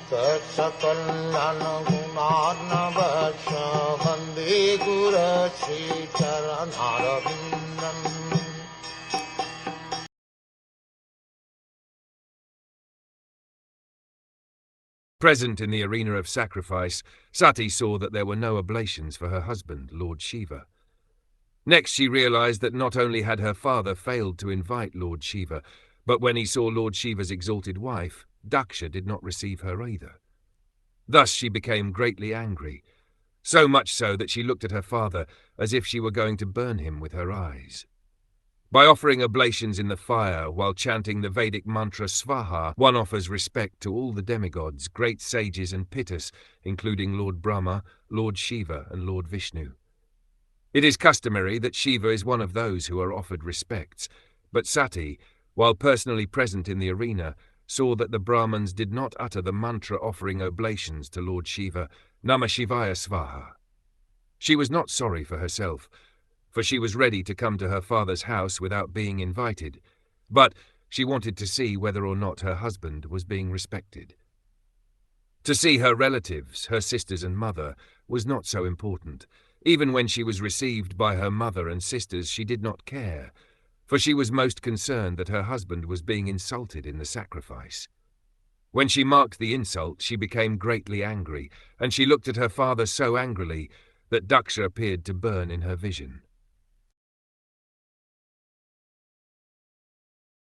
Saksakalyan gunarnavasya Vande Guru Sri Charanarabindam. Present in the arena of sacrifice, Sati saw that there were no oblations for her husband, Lord Shiva. Next she realized that not only had her father failed to invite Lord Shiva, but when he saw Lord Shiva's exalted wife, Daksha did not receive her either. Thus she became greatly angry, so much so that she looked at her father as if she were going to burn him with her eyes. By offering oblations in the fire while chanting the Vedic mantra Svaha, one offers respect to all the demigods, great sages and pittas, including Lord Brahma, Lord Shiva and Lord Vishnu. It is customary that Shiva is one of those who are offered respects, but Sati, while personally present in the arena, saw that the Brahmins did not utter the mantra offering oblations to Lord Shiva, Namah Shivaya Svaha. She was not sorry for herself, for she was ready to come to her father's house without being invited, but she wanted to see whether or not her husband was being respected. To see her relatives, her sisters and mother, was not so important. Even when she was received by her mother and sisters, she did not care, for she was most concerned that her husband was being insulted in the sacrifice. When she marked the insult, she became greatly angry, and she looked at her father so angrily that Daksha appeared to burn in her vision.